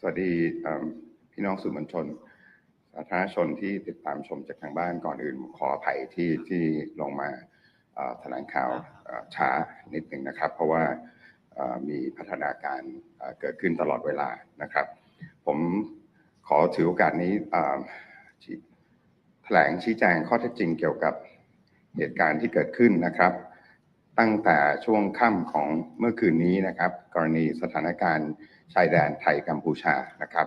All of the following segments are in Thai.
สวัสดีพี่น้องสื่อมวลชนสาธารณชนที่ติดตามชมจากทางบ้านก่อนอื่นขออภัยที่ลงมาแถลงข่าวช้านิดหนึ่งนะครับเพราะว่ามีพัฒนาการเกิดขึ้นตลอดเวลานะครับผมขอถือโอกาสนี้แถลงชี้แจงข้อเท็จจริงเกี่ยวกับเหตุการณ์ที่เกิดขึ้นนะครับตั้งแต่ช่วงค่ำของเมื่อคืนนี้นะครับกรณีสถานการณ์ชายแดนไทยกัมพูชานะครับ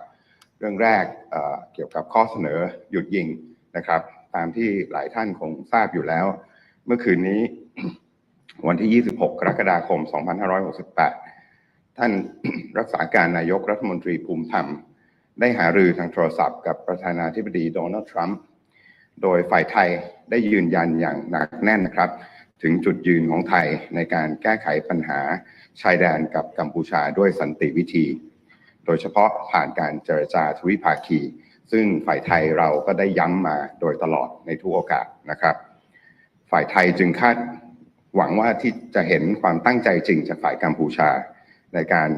เรื่องแรกเกี่ยวกับข้อเสนอหยุดยิงนะครับตามที่หลายท่านคงทราบอยู่แล้วเมื่อคืนนี้วันที่26กรกฎาคม2568ท่านรักษาการนายกรัฐมนตรีภูมิธรรมได้หารือทางโทรศัพท์กับประธานาธิบดีโดนัลด์ทรัมป์โดยฝ่ายไทยได้ยืนยันอย่างหนักแน่นนะครับถึงจุดยืนของไทยในการแก้ไขปัญหาชายแดนกับกัมพูชาด้วยสันติวิธีโดยเฉพาะผ่านการเจรจาทวิภาคีซึ่งฝ่ายไทยเราก็ได้ย้ำมาโดยตลอดในทุกโอกาสนะครับฝ่ายไทยจึงคาดหวังว่าที่จะเห็นความตั้งใจจริงจากฝ่ายกัมพูชาในการ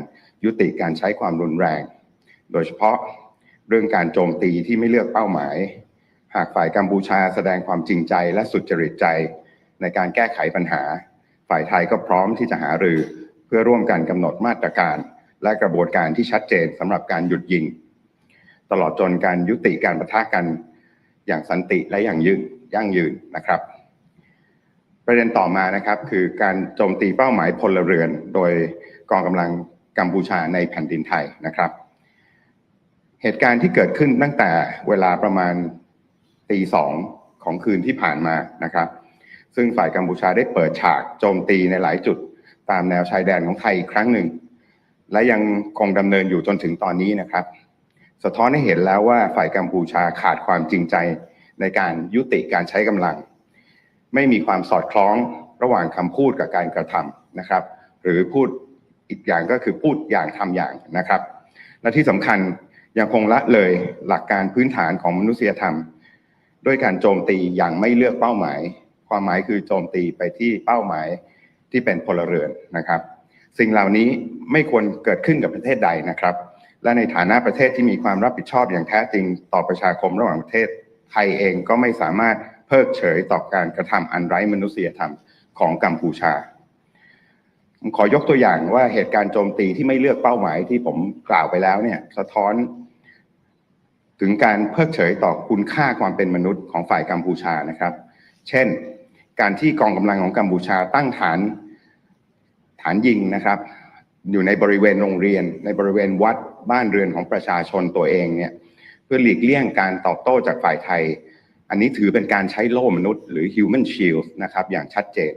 ยุติการใช้ความรุนแรงโดยเฉพาะเรื่องการโจมตีที่ไม่เลือกเป้าหมายหากฝ่ายกัมพูชาแสดงความจริงใจและสุจริตใจในการแก้ไขปัญหาฝ่ายไทยก็พร้อมที่จะหารือเพื่อร่วมกันกำหนดมาตรการและกระบวนการที่ชัดเจนสำหรับการหยุดยิงตลอดจนการยุติการปะทะกันอย่างสันติและอย่างยั่งยืนนะครับประเด็นต่อมานะครับคือการโจมตีเป้าหมายพลเรือนโดยกองกำลังกัมพูชาในแผ่นดินไทยนะครับเหตุการณ์ที่เกิดขึ้นตั้งแต่เวลาประมาณตีสองของคืนที่ผ่านมานะครับซึ่งฝ่ายกัมพูชาได้เปิดฉากโจมตีในหลายจุดตามแนวชายแดนของไทยอีกครั้งหนึ่งและยังคงดำเนินอยู่จนถึงตอนนี้นะครับสะท้อนให้เห็นแล้วว่าฝ่ายกัมพูชาขาดความจริงใจในการยุติการใช้กำลังไม่มีความสอดคล้องระหว่างคำพูดกับการกระทำนะครับหรือพูดอีกอย่างก็คือพูดอย่างทำอย่างนะครับและที่สำคัญยังคงละเลยหลักการพื้นฐานของมนุษยธรรมด้วยการโจมตีอย่างไม่เลือกเป้าหมายความหมายคือโจมตีไปที่เป้าหมายที่เป็นพลเรือนนะครับสิ่งเหล่านี้ไม่ควรเกิดขึ้นกับประเทศใดนะครับและในฐานะประเทศที่มีความรับผิดชอบอย่างแท้จริงต่อประชาคมระหว่างประเทศไทยเองก็ไม่สามารถเพิกเฉยต่อการกระทำอันไร้มนุษยธรรมของกัมพูชาผมขอยกตัวอย่างว่าเหตุการณ์โจมตีที่ไม่เลือกเป้าหมายที่ผมกล่าวไปแล้วเนี่ยสะท้อนถึงการเพิกเฉยต่อคุณค่าความเป็นมนุษย์ของฝ่ายกัมพูชานะครับเช่นการที่กองกำลังของกัมพูชาตั้งฐานยิงนะครับอยู่ในบริเวณโรงเรียนในบริเวณวัดบ้านเรือนของประชาชนตัวเองเนี่ยเพื่อหลีกเลี่ยงการตอบโต้จากฝ่ายไทยอันนี้ถือเป็นการใช้โล่มนุษย์หรือ human shield นะครับอย่างชัดเจน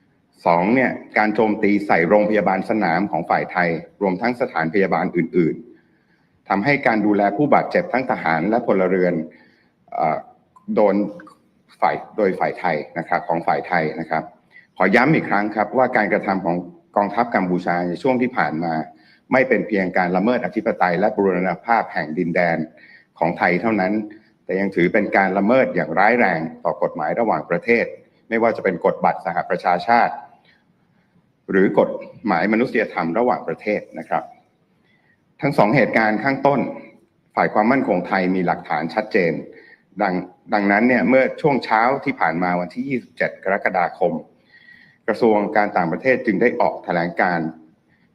2เนี่ยการโจมตีใส่โรงพยาบาลสนามของฝ่ายไทยรวมทั้งสถานพยาบาลอื่นๆทำให้การดูแลผู้บาดเจ็บทั้งทหารและพลเรือนโดนโดยฝ่ายไทยนะครับของฝ่ายไทยนะครับขอย้ำอีกครั้งครับว่าการกระทำของกองทัพกัมพูชาในช่วงที่ผ่านมาไม่เป็นเพียงการละเมิดอธิปไตยและบูรณภาพแห่งดินแดนของไทยเท่านั้นแต่ยังถือเป็นการละเมิดอย่างร้ายแรงต่อกฎหมายระหว่างประเทศไม่ว่าจะเป็นกฎบัตรสหประชาชาติหรือกฎหมายมนุษยธรรมระหว่างประเทศนะครับทั้งสองเหตุการณ์ข้างต้นฝ่ายความมั่นคงไทยมีหลักฐานชัดเจนดังนั้นเนี่ยเมื่อช่วงเช้าที่ผ่านมาวันที่27กรกฎาคมกระทรวงการต่างประเทศจึงได้ออกแถลงการ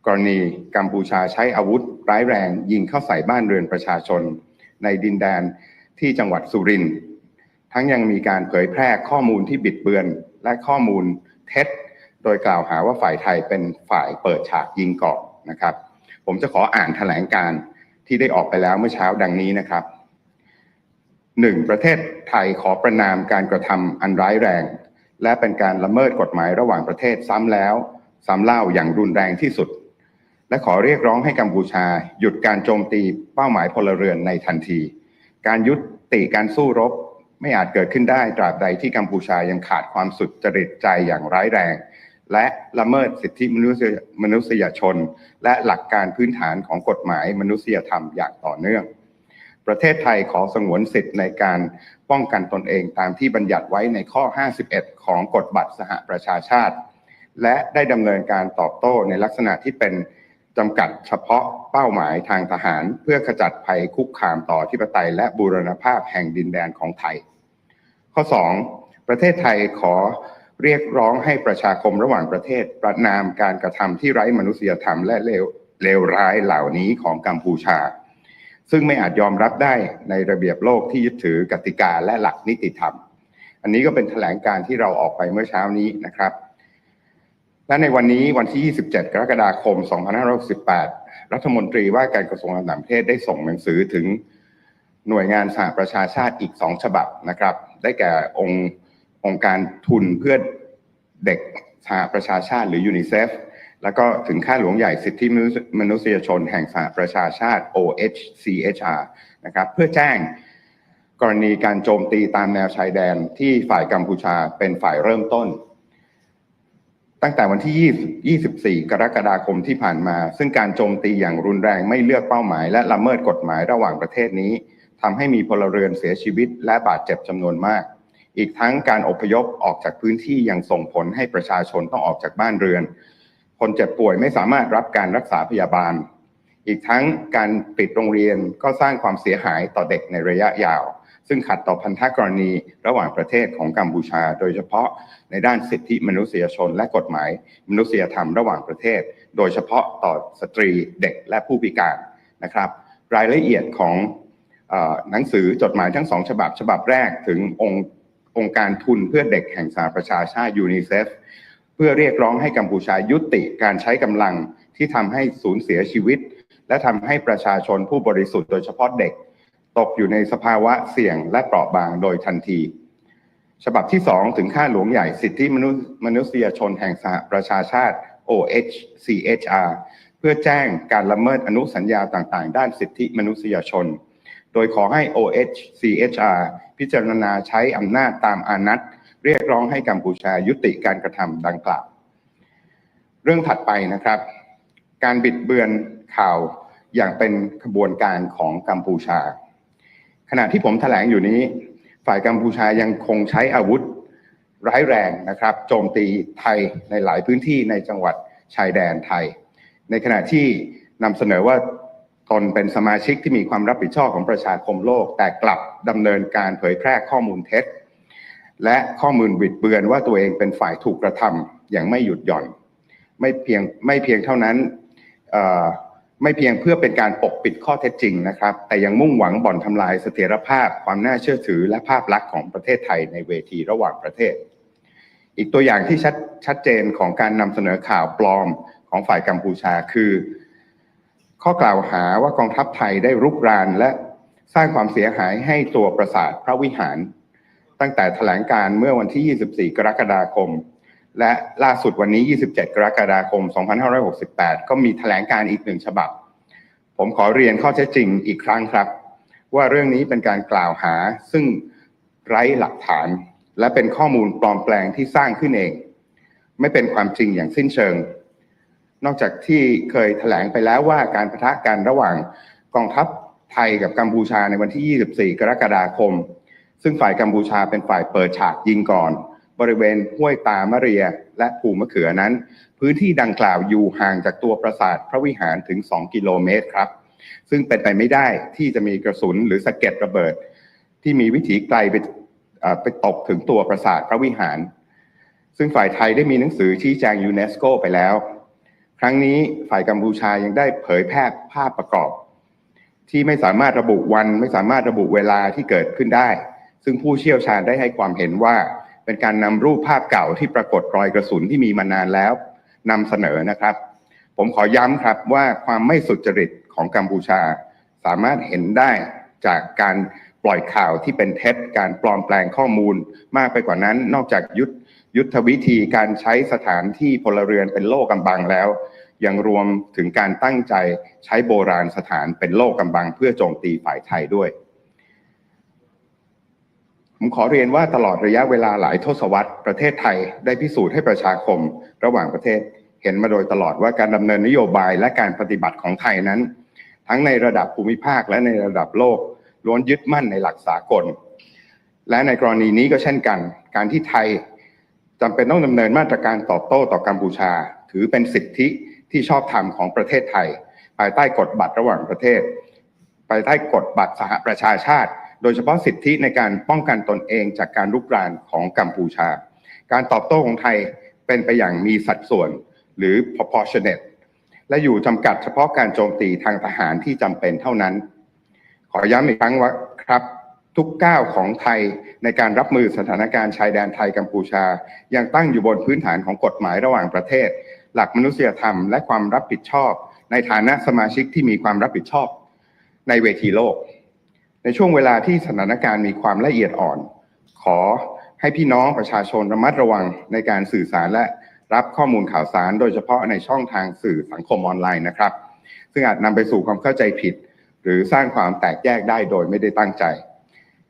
กรณีกัมพูชาใช้อาวุธร้ายแรงยิงเข้าใส่บ้านเรือนประชาชนในดินแดนที่จังหวัดสุรินทร์ทั้งยังมีการเผยแพร่ข้อมูลที่บิดเบือนและข้อมูลเท็จโดยกล่าวหาว่าฝ่ายไทยเป็นฝ่ายเปิดฉากยิงก่อนนะครับผมจะขออ่านแถลงการที่ได้ออกไปแล้วเมื่อเช้าดังนี้นะครับ1. ประเทศไทยขอประณามการกระทำอันร้ายแรงและเป็นการละเมิดกฎหมายระหว่างประเทศซ้ำแล้วซ้ำเล่าอย่างรุนแรงที่สุดและขอเรียกร้องให้กัมพูชาหยุดการโจมตีเป้าหมายพลเรือนในทันทีการยุติการสู้รบไม่อาจเกิดขึ้นได้ตราบใดที่กัมพูชายังขาดความสุจริตใจอย่างร้ายแรงและละเมิดสิทธิมนุษยชนและหลักการพื้นฐานของกฎหมายมนุษยธรรมอย่างต่อเนื่องประเทศไทยขอสงวนสิทธิ์ในการป้องกันตนเองตามที่บัญญัติไว้ในข้อ51ของกฎบัตรสหประชาชาติและได้ดำเนินการตอบโต้ในลักษณะที่เป็น จำกัดเฉพาะเป้าหมายทางทหารเพื่อขจัดภัยคุกคามต่ออธิปไตยและบูรณภาพแห่งดินแดนของไทยข้อ2ประเทศไทยขอเรียกร้องให้ประชาคมระหว่างประเทศประณามการกระทำที่ไร้มนุษยธรรมและเลวร้ายเหล่านี้ของกัมพูชาซึ่งไม่อาจยอมรับได้ในระเบียบโลกที่ยึดถือกติกาและหลักนิติธรรมอันนี้ก็เป็นแถลงการที่เราออกไปเมื่อเช้านี้นะครับและในวันนี้วันที่27กรกฎาคม2568รัฐมนตรีว่าการกระทรวงต่างประเทศได้ส่งหนังสือถึงหน่วยงานสหประชาชาติอีก2ฉบับนะครับได้แก่องค์การทุนเพื่อเด็กสหประชาชาติหรือยูนิเซฟแล้วก็ถึงข้าหลวงใหญ่สิทธิมนุษยชนแห่งสหประชาชาติ OHCHR นะครับเพื่อแจ้งกรณีการโจมตีตามแนวชายแดนที่ฝ่ายกัมพูชาเป็นฝ่ายเริ่มต้นตั้งแต่วันที่24กรกฎาคมที่ผ่านมาซึ่งการโจมตีอย่างรุนแรงไม่เลือกเป้าหมายและละเมิดกฎหมายระหว่างประเทศนี้ทำให้มีพลเรือนเสียชีวิตและบาดเจ็บจำนวนมากอีกทั้งการอพยพออกจากพื้นที่ยังส่งผลให้ประชาชนต้องออกจากบ้านเรือนคนเจ็บป่วยไม่สามารถรับการรักษาพยาบาลอีกทั้งการปิดโรงเรียนก็สร้างความเสียหายต่อเด็กในระยะยาวซึ่งขัดต่อพันธกรณีระหว่างประเทศของกัมพูชาโดยเฉพาะในด้านสิทธิมนุษยชนและกฎหมายมนุษยธรรมระหว่างประเทศโดยเฉพาะต่อสตรีเด็กและผู้พิการนะครับรายละเอียดของหนังสือจดหมายทั้ง2ฉบับแรกถึงองค์การทุนเพื่อเด็กแห่งสหประชาชาติยูนิเซฟเพื่อเรียกร้องให้กัมพูชายุติการใช้กำลังที่ทำให้สูญเสียชีวิตและทำให้ประชาชนผู้บริสุทธิ์โดยเฉพาะเด็กตกอยู่ในสภาวะเสี่ยงและเปราะบางโดยทันทีฉบับที่2ถึงข้าหลวงใหญ่สิทธิมนุษยชนแห่งสหประชาชาติ OHCHR เพื่อแจ้งการละเมิดอนุสัญญาต่างๆด้านสิทธิมนุษยชนโดยขอให้ OHCHR พิจารณาใช้อำนาจตามอานัตเรียกร้องให้กัมพูชายุติการกระทำดังกล่าวเรื่องถัดไปนะครับการบิดเบือนข่าวอย่างเป็นขบวนการของกัมพูชาขณะที่ผมแถลงอยู่นี้ฝ่ายกัมพูชายังคงใช้อาวุธร้ายแรงนะครับโจมตีไทยในหลายพื้นที่ในจังหวัดชายแดนไทยในขณะที่นำเสนอว่าตนเป็นสมาชิกที่มีความรับผิดชอบของประชาคมโลกแต่กลับดำเนินการเผยแพร่ข้อมูลเท็จและข้อมูลบิดเบือนว่าตัวเองเป็นฝ่ายถูกกระทำอย่างไม่หยุดหย่อนไม่เพียงเท่านั้นไม่เพียงเพื่อเป็นการปกปิดข้อเท็จจริงนะครับแต่ยังมุ่งหวังบ่อนทำลายเสถียรภาพความน่าเชื่อถือและภาพลักษณ์ของประเทศไทยในเวทีระหว่างประเทศอีกตัวอย่างที่ชัดเจนของการนำเสนอข่าวปลอมของฝ่ายกัมพูชาคือข้อกล่าวหาว่ากองทัพไทยได้รุกรานและสร้างความเสียหายให้ตัวปราสาทพระวิหารตั้งแต่แถลงการเมื่อวันที่24กรกฎาคมและล่าสุดวันนี้27กรกฎาคม2568ก็มีแถลงการอีก1ฉบับผมขอเรียนข้อเท็จจริงอีกครั้งครับว่าเรื่องนี้เป็นการกล่าวหาซึ่งไร้หลักฐานและเป็นข้อมูลปลอมแปลงที่สร้างขึ้นเองไม่เป็นความจริงอย่างสิ้นเชิงนอกจากที่เคยแถลงไปแล้วว่าการปะทะกันระหว่างกองทัพไทยกับกัมพูชาในวันที่24กรกฎาคมซึ่งฝ่ายกัมพูชาเป็นฝ่ายเปิดฉากยิงก่อนบริเวณห้วยตามะเรียและภูมะเขือนั้นพื้นที่ดังกล่าวอยู่ห่างจากตัวปราสาทพระวิหารถึง2กิโลเมตรครับซึ่งเป็นไปไม่ได้ที่จะมีกระสุนหรือสะเก็ดระเบิดที่มีวิถีไกลไปตกถึงตัวปราสาทพระวิหารซึ่งฝ่ายไทยได้มีหนังสือชี้แจงยูเนสโกไปแล้วครั้งนี้ฝ่ายกัมพูชายังได้เผยแพร่ภาพประกอบที่ไม่สามารถระบุวันไม่สามารถระบุเวลาที่เกิดขึ้นได้ซึ่งผู้เชี่ยวชาญได้ให้ความเห็นว่าเป็นการนำรูปภาพเก่าที่ปรากฏรอยกระสุนที่มีมานานแล้วนำเสนอนะครับผมขอย้ำครับว่าความไม่สุจริตของกัมพูชาสามารถเห็นได้จากการปล่อยข่าวที่เป็นเท็จการปลอมแปลงข้อมูลมากไปกว่านั้นนอกจากยุทธวิธีการใช้สถานที่พลเรือนเป็นโล่กำบังแล้วยังรวมถึงการตั้งใจใช้โบราณสถานเป็นโล่กำบังเพื่อโจมตีฝ่ายไทยด้วยผมขอเรียนว่าตลอดระยะเวลาหลายทศวรรษประเทศไทยได้พิสูจน์ให้ประชาคมระหว่างประเทศเห็นมาโดยตลอดว่าการดำเนินนโยบายและการปฏิบัติของไทยนั้นทั้งในระดับภูมิภาคและในระดับโลกล้วนยึดมั่นในหลักสากลและในกรณีนี้ก็เช่นกันการที่ไทยจำเป็นต้องดำเนินมาตรการตอบโต้ต่อกัมพูชาถือเป็นสิทธิที่ ที่ชอบธรรมของประเทศไทยภายใต้กฎบัตรระหว่างประเทศภายใต้กฎบัตรสหประชาชาติโดยเฉพาะสิทธิในการป้องกันตนเองจากการรุกรานของกัมพูชาการตอบโต้ของไทยเป็นไปอย่างมีสัดส่วนหรือ proportionate และอยู่จำกัดเฉพาะการโจมตีทางทหารที่จำเป็นเท่านั้นขอย้ำอีกครั้งว่าครับทุกก้าวของไทยในการรับมือสถานการณ์ชายแดนไทยกัมพูชายังตั้งอยู่บนพื้นฐานของกฎหมายระหว่างประเทศหลักมนุษยธรรมและความรับผิดชอบในฐานะสมาชิกที่มีความรับผิดชอบในเวทีโลกในช่วงเวลาที่สถานการณ์มีความละเอียดอ่อนขอให้พี่น้องประชาชนระมัดระวังในการสื่อสารและรับข้อมูลข่าวสารโดยเฉพาะในช่องทางสื่อสังคมออนไลน์นะครับซึ่งอาจนำไปสู่ความเข้าใจผิดหรือสร้างความแตกแยกได้โดยไม่ได้ตั้งใจ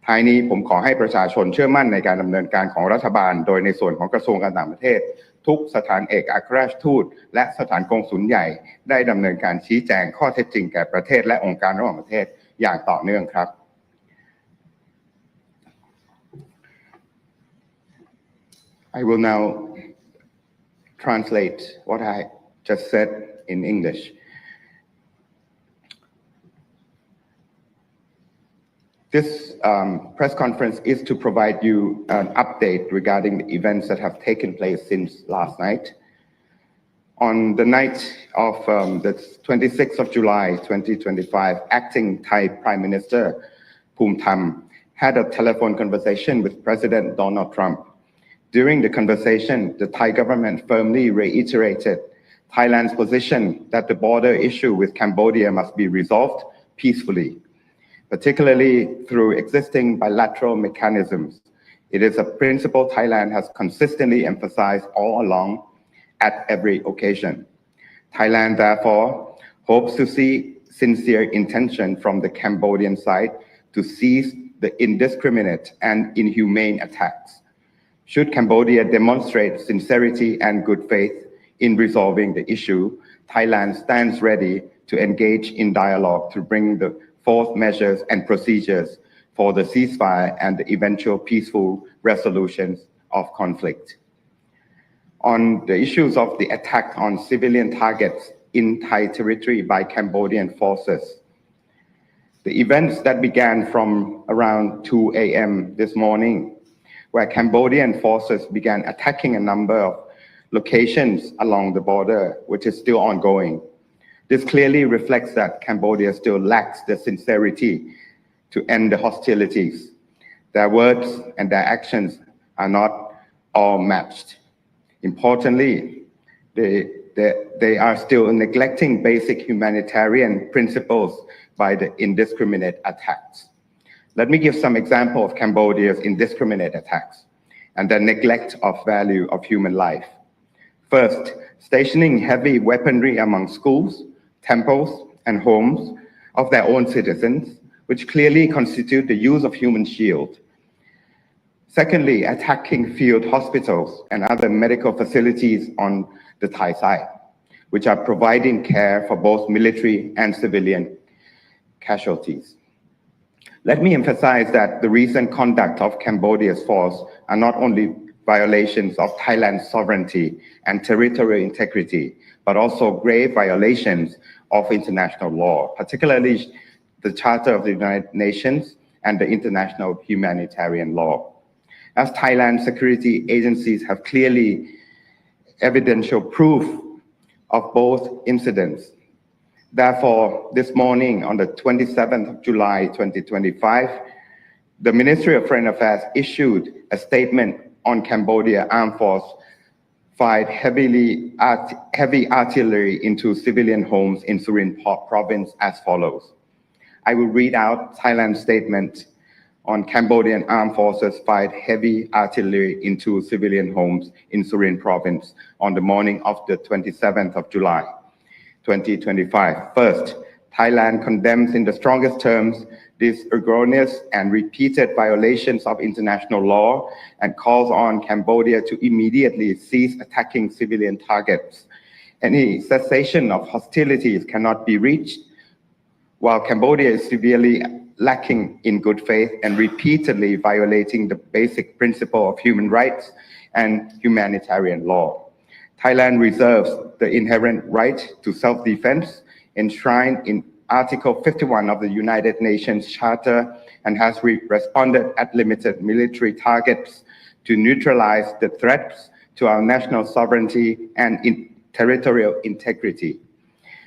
ท้ายนี้ผมขอให้ประชาชนเชื่อมั่นในการดำเนินการของรัฐบาลโดยในส่วนของกระทรวงการต่างประเทศทุกสถานเอกอัครราชทูตและสถานกงสุลใหญ่ได้ดำเนินการชี้แจงข้อเท็จจริงแก่ประเทศและองค์การระหว่างประเทศอย่างต่อเนื่องครับ I will now translate what I just said in English. This press conference is to provide you an update regarding the events that have taken place since last night. On the night of the 26th of July 2025, acting Thai Prime Minister Phumtham had a telephone conversation with President Donald Trump. During the conversation, the Thai government firmly reiterated Thailand's position that the border issue with Cambodia must be resolved peacefully, particularly through existing bilateral mechanisms. It is a principle Thailand has consistently emphasized all along at every occasion. Thailand, therefore, hopes to see sincere intention from the Cambodian side to cease the indiscriminate and inhumane attacks. Should Cambodia demonstrate sincerity and good faith in resolving the issue, Thailand stands ready to engage in dialogue to bring the forth measures and procedures for the ceasefire and the eventual peaceful resolutions of conflict. On the issues of the attack on civilian targets in Thai territory by Cambodian forces, the events that began from around 2 a.m. this morning, where Cambodian forces began attacking a number of locations along the border, which is still ongoing. This clearly reflects that Cambodia still lacks the sincerity to end the hostilities. Their words and their actions are not all matched. Importantly, they are still neglecting basic humanitarian principles by the indiscriminate attacks. Let me give some example of Cambodia's indiscriminate attacks and the neglect of value of human life. First, stationing heavy weaponry among schools, temples, and homes of their own citizens, which clearly constitute the use of human shield. Secondly, attacking field hospitals and other medical facilities on the Thai side, which are providing care for both military and civilian casualties. Let me emphasize that the recent conduct of Cambodia's force are not only violations of Thailand's sovereignty and territorial integrity, but also grave violations of international law, particularly the Charter of the United Nations and the international humanitarian law. As Thailand's security agencies have clearly evidential proof of both incidents. Therefore, this morning on the 27th of July 2025, the Ministry of Foreign Affairs issued a statement on Cambodia armed force fired heavy artillery into civilian homes in Surin province as follows. I will read out Thailand's statement on Cambodian armed forces fired heavy artillery into civilian homes in Surin province on the morning of the 27th of July 2025. First, Thailand condemns in the strongest terms these erroneous and repeated violations of international law and calls on Cambodia to immediately cease attacking civilian targets. Any cessation of hostilities cannot be reached while Cambodia is severely lacking in good faith and repeatedly violating the basic principle of human rights and humanitarian law. Thailand reserves the inherent right to self-defense enshrined in Article 51 of the United Nations Charter and has responded at limited military targets to neutralize the threats to our national sovereignty and territorial integrity.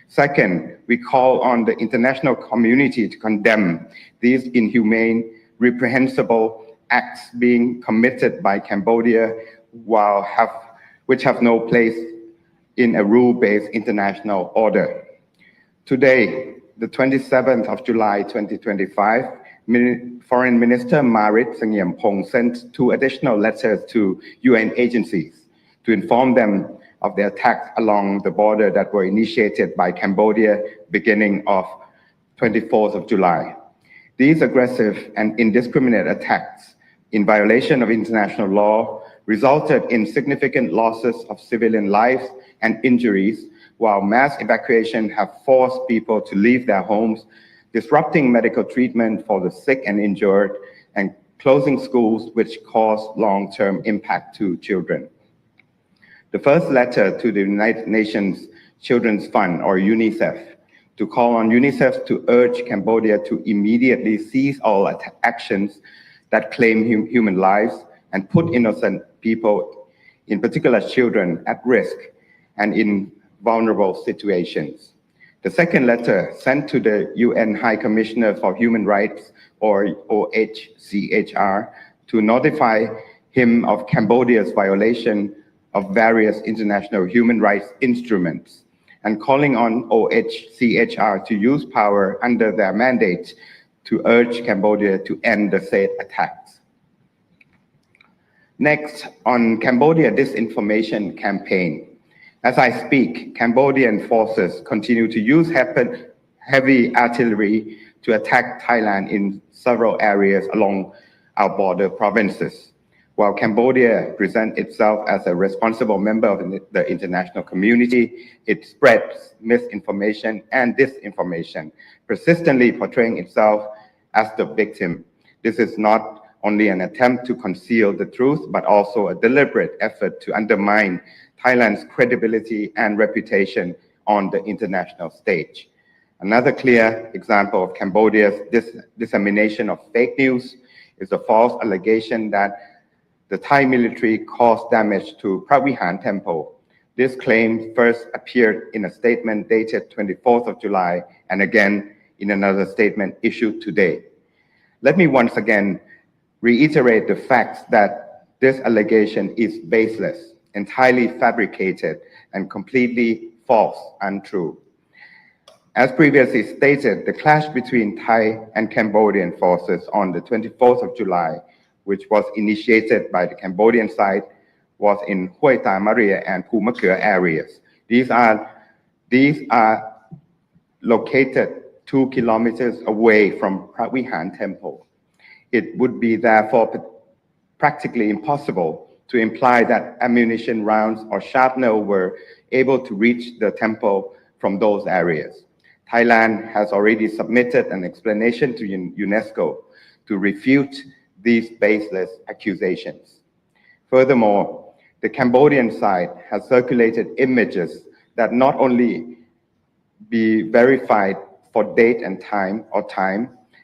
Second, we call on the international community to condemn these inhumane, reprehensible acts being committed by Cambodia which have no place in a rule-based international order. Today, the 27th of July 2025, Foreign Minister Marit Sangiampong sent 2 additional letters to UN agencies to inform them of the attacks along the border that were initiated by Cambodia beginning of 24th of July. These aggressive and indiscriminate attacks in violation of international law resulted in significant losses of civilian lives and injuries, while mass evacuation have forced people to leave their homes, disrupting medical treatment for the sick and injured, and closing schools, which cause long-term impact to children. The first letter to the United Nations Children's Fund, or UNICEF, to call on UNICEF to urge Cambodia to immediately cease all actions that claim human lives and put innocent people, in particular children, at risk and in vulnerable situations. The second letter, sent to the UN High Commissioner for Human Rights, or OHCHR, to notify him of Cambodia's violation of various international human rights instruments, and calling on OHCHR to use power under their mandate to urge Cambodia to end the said attacks. Next, on Cambodia disinformation campaign. As I speak, Cambodian forces continue to use heavy artillery to attack Thailand in several areas along our border provinces. While Cambodia presents itself as a responsible member of the international community, it spreads misinformation and disinformation, persistently portraying itself as the victim. This is not only an attempt to conceal the truth, but also a deliberate effort to undermine Thailand's credibility and reputation on the international stage. Another clear example of Cambodia's dissemination of fake news is the false allegation that the Thai military caused damage to Pravihan Temple. This claim first appeared in a statement dated 24th of July and again in another statement issued today. Let me once again reiterate the facts that this allegation is baseless, entirely fabricated, and completely false, untrue. As previously stated, the clash between Thai and Cambodian forces on the 24th of July, which was initiated by the Cambodian side, was in Hoi Ta Maria and Pumakua areas. These are located 2 kilometers away from Pravihan Temple. It would be therefore practically impossible to imply that ammunition rounds or shrapnel were able to reach the temple from those areas. Thailand has already submitted an explanation to UNESCO to refute these baseless accusations. Furthermore, the Cambodian side has circulated images that not only be verified for date and time,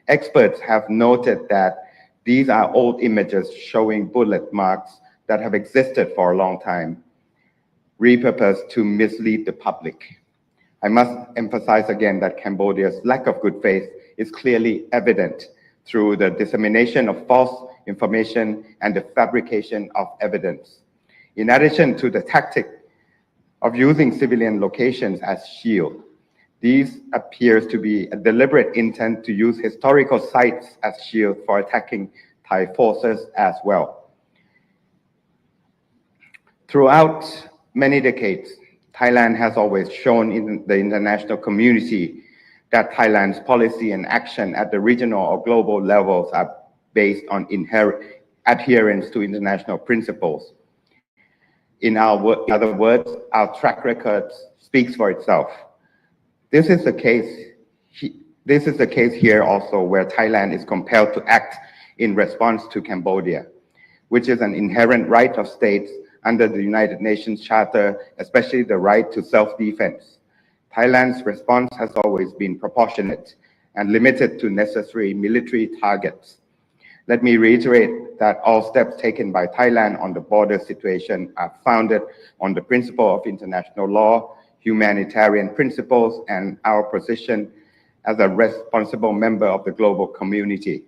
experts have noted that these are old images showing bullet marks that have existed for a long time, repurposed to mislead the public. I must emphasize again that Cambodia's lack of good faith is clearly evident through the dissemination of false information and the fabrication of evidence. In addition to the tactic of using civilian locations as shield, these appears to be a deliberate intent to use historical sites as shield for attacking Thai forces as well. Throughout many decades, Thailand has always shown in the international community that Thailand's policy and action at the regional or global levels are based on adherence to international principles. In other words, our track record speaks for itself. This is the case here also, where Thailand is compelled to act in response to Cambodia, which is an inherent right of states under the United Nations Charter, especially the right to self-defense. Thailand's response has always been proportionate and limited to necessary military targets. Let me reiterate that all steps taken by Thailand on the border situation are founded on the principle of international law, humanitarian principles, and our position as a responsible member of the global community.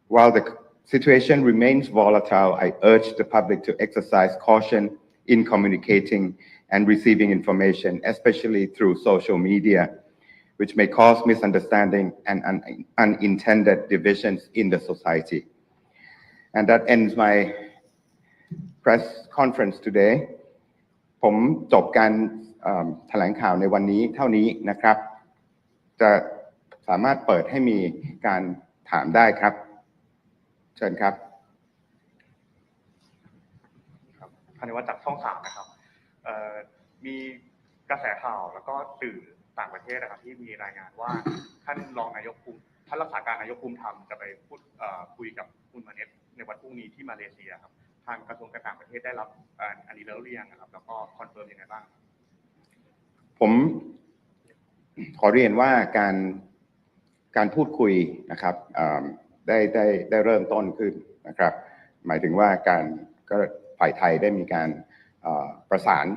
While the situation remains volatile, I urge the public to exercise caution in communicating and receiving information, especially through social media, which may cause misunderstanding and unintended divisions in the society. And that ends my press conference today. ผมจบการแถลงข่าวในวันนี้เท่านี้นะครับจะสามารถเปิดให้มีการถามได้ครับเชิญครับภายในวันจากช่อง3นะครับมีกระแสข่าวแล้วก็สื่อต่างประเทศนะครับที่มีรายงานว่าท่านรองนายกภูมิท่านรักษาการนายกภูมิธรรมจะไปพูดคุยกับคุณมาเน็ตในวันพรุ่งนี้ที่มาเลเซียครับทางกระทรวงการต่างประเทศได้รับอันนี้แล้วหรือยังครับแล้วก็คอนเฟิร์มยังไงบ้างผมขอเรียนว่าการพูดคุยนะครับได้เริ่มต้นขึ้นนะครับหมายถึงว่าก็ฝ่ายไทยได้มีการประสาน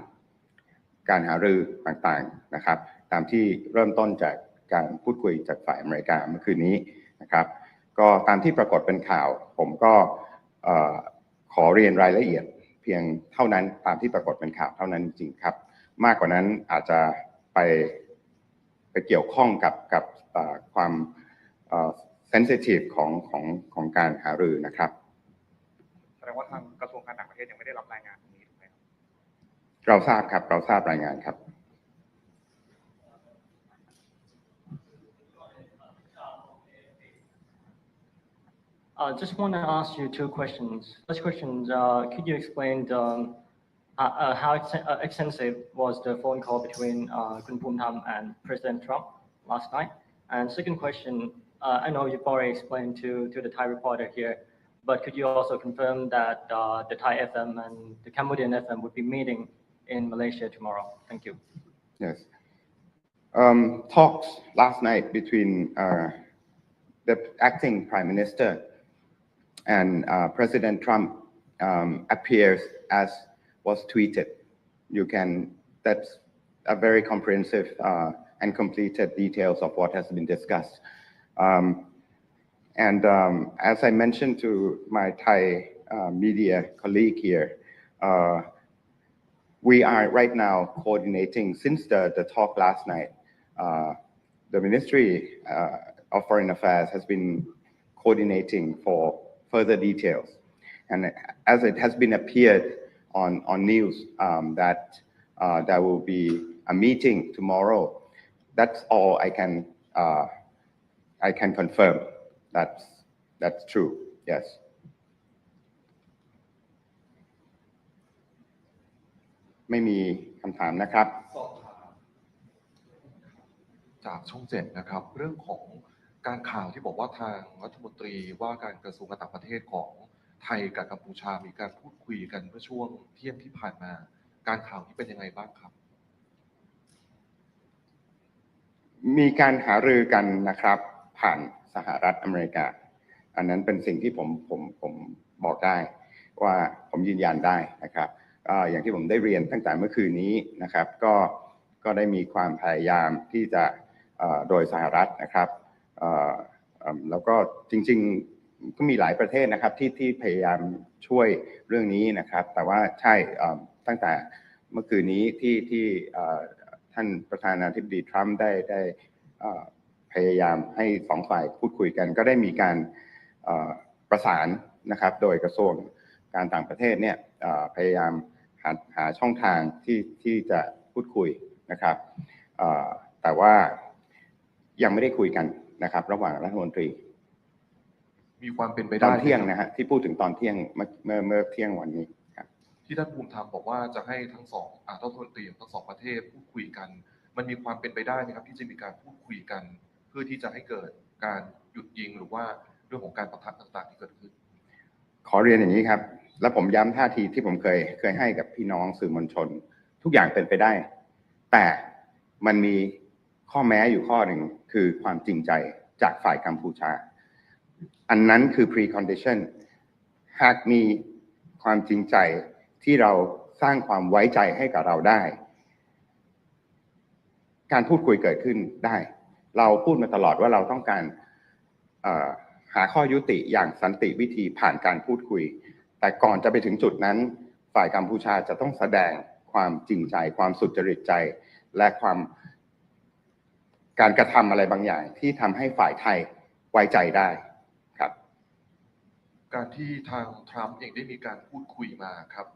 การหารือต่างๆนะครับตามที่เริ่มต้นจากการพูดคุยจากฝ่ายอเมริกาเมื่อคืนนี้นะครับก็ตามที่ปรากฏเป็นข่าวผมก็ขอเรียนรายละเอียดเพียงเท่านั้นตามที่ปรากฏเป็นข่าวเท่านั้นจริงๆครับมากกว่านั้นอาจจะไปเกี่ยวข้องกับความsensitive ของการหารือนะครับแสดงว่าทางกระทรวงการต่างประเทศยังไม่ได้รับรายงานตรงนี้ถูกไหมครับเราทราบครับเราทราบรายงานครับJust want to ask you two questions. First question, could you explain how extensive was the phone call between Kun Phumtham and President Trump last night? And second question, I know you've already explained to the Thai reporter here, but could you also confirm that the Thai FM and the Cambodian FM would be meeting in Malaysia tomorrow? Thank you. Yes. Talks last night between the acting Prime Minister and President Trump appears as was tweeted. That's a very comprehensive and completed details of what has been discussed. As I mentioned to my Thai media colleague here, we are right now coordinating since the talk last night. The Ministry of Foreign Affairs has been coordinating for further details, and as it has been appeared on news that there will be a meeting tomorrow. That's all I can confirm. That's true. Yes. ไม่มีคำถามนะครับจากช่อง7นะครับเรื่องของการข่าวที่บอกว่าทางรัฐมนตรีว่าการกระทรวงการต่างประเทศของไทยกับกัมพูชามีการพูดคุยกันเมื่อช่วงเที่ยงที่ผ่านมาการข่าวนี้เป็นยังไงบ้างครับมีการหารือกันนะครับผ่านสหรัฐอเมริกาอันนั้นเป็นสิ่งที่ผมบอกได้ว่าผมยืนยันได้นะครับอย่างที่ผมได้เรียนตั้งแต่เมื่อคืนนี้นะครับก็ได้มีความพยายามที่จะโดยสหรัฐนะครับแล้วก็จริงๆก็มีหลายประเทศนะครับที่พยายามช่วยเรื่องนี้นะครับแต่ว่าใช่ตั้งแต่เมื่อคืนนี้ที่ท่านประธานาธิบดีทรัมป์ได้พยายามให้สองฝ่ายพูดคุยกันก็ได้มีการประสานนะครับโดยกระทรวงการต่างประเทศเนี่ยพยายามหาช่องทางที่จะพูดคุยนะครับแต่ว่ายังไม่ได้คุยกันนะครับระหว่างรัฐมนตรีมีความเป็นไปได้ตอนเที่ยงนะฮะที่พูดถึงตอนเที่ยงเมื่อเที่ยงวันนี้ครับที่ท่านภูมิธรรมบอกว่าจะให้ทั้งสองรัฐมนตรีทั้งสองประเทศพูดคุยกันมันมีความเป็นไปได้ไหมครับที่จะมีการพูดคุยกันเพื่อที่จะให้เกิดการหยุดยิงหรือว่าเรื่องของการปะทะต่างๆที่เกิดขึ้นขอเรียนอย่างนี้ครับ และผมย้ำท่าทีที่ผมเคยให้กับพี่น้องสื่อมวลชนทุกอย่างเป็นไปได้แต่มันมีข้อแม้อยู่ข้อหนึ่งคือความจริงใจจากฝ่ายกัมพูชาอันนั้นคือ precondition หากมีความจริงใจที่เราสร้างความไว้ใจให้กับเราได้การพูดคุยเกิดขึ้นได้เราพูดมาตลอดว่าเราต้องการหาข้อยุติอย่างสันติวิธีผ่านการพูดคุยแต่ก่อนจะไปถึงจุดนั้นฝ่ายกัมพูชาจะต้องแสดงความจริงใจความสุจริตใจและการกระทำอะไรบางอย่างที่ทำให้ฝ่ายไทยไว้ใจได้ครับการที่ทางทรัมป์เองได้มีการพูดคุยมาครับ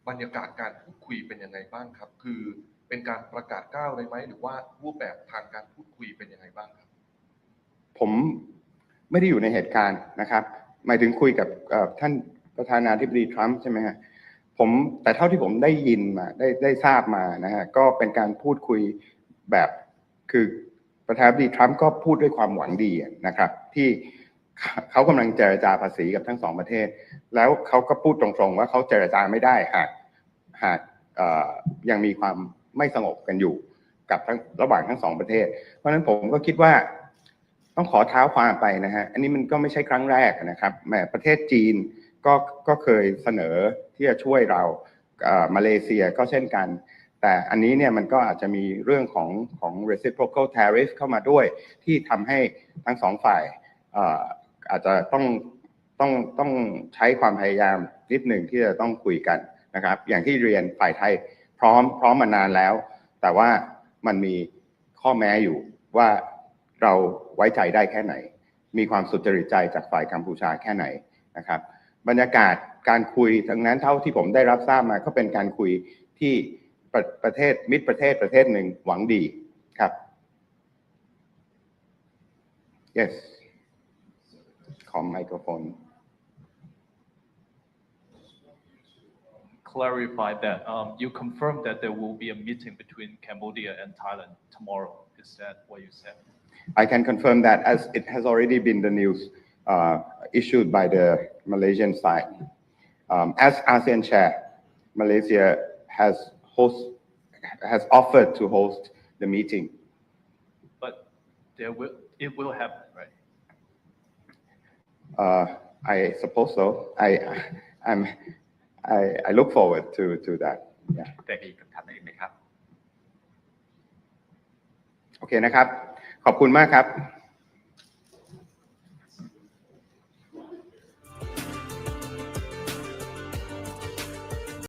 บรรยากาศการพูดคุยเป็นยังไงบ้างครับคือเป็นการประกาศก้าวเลยไหมหรือว่ารูปแบบทางการพูดคุยเป็นยังไงบ้างครับผมไม่ได้อยู่ในเหตุการณ์นะครับหมายถึงคุยกับท่านประธานาธิบดีทรัมป์ใช่ไหมฮะแต่เท่าที่ผมได้ยินมาได้ทราบมานะฮะก็เป็นการพูดคุยแบบคือประธานาธิบดีทรัมป์ก็พูดด้วยความหวังดีนะครับที่เขากำลังเจรจาภาษีกับทั้งสองประเทศแล้วเขาก็พูดตรงๆว่าเขาเจรจาไม่ได้หากยังมีความไม่สงบกันอยู่กับระหว่างทั้งสองประเทศเพราะฉะนั้นผมก็คิดว่าต้องขอเท้าความไปนะฮะอันนี้มันก็ไม่ใช่ครั้งแรกนะครับแม้ประเทศจีนก็เคยเสนอที่จะช่วยเรามาเลเซียก็เช่นกันแต่อันนี้เนี่ยมันก็อาจจะมีเรื่องของ reciprocal tariff เข้ามาด้วยที่ทำให้ทั้งสองฝ่ายอาจจะต้องใช้ความพยายามนิดหนึ่งที่จะต้องคุยกันนะครับอย่างที่เรียนฝ่ายไทยพร้อมมานานแล้วแต่ว่ามันมีข้อแม้อยู่ว่าเราไว้ใจได้แค่ไหนมีความสุจริตใจจากฝ่ายกัมพูชาแค่ไหนนะครับบรรยากาศการคุยทั้งนั้นเท่าที่ผมได้รับทราบมาก็เป็นการคุยที่ประเทศมิตรประเทศหนึ่งหวังดีครับ yes ขอไมโครโฟนclarify that you confirmed that there will be a meeting between Cambodia and Thailand tomorrow. Is that what you said? I can confirm that as it has already been the news issued by the Malaysian side. As ASEAN chair, Malaysia has offered to host the meeting. But it will happen, right? I suppose so. I look forward to that. แต่มีคำถามอื่นไหมครับ โอเคนะครับขอบคุณมากครับ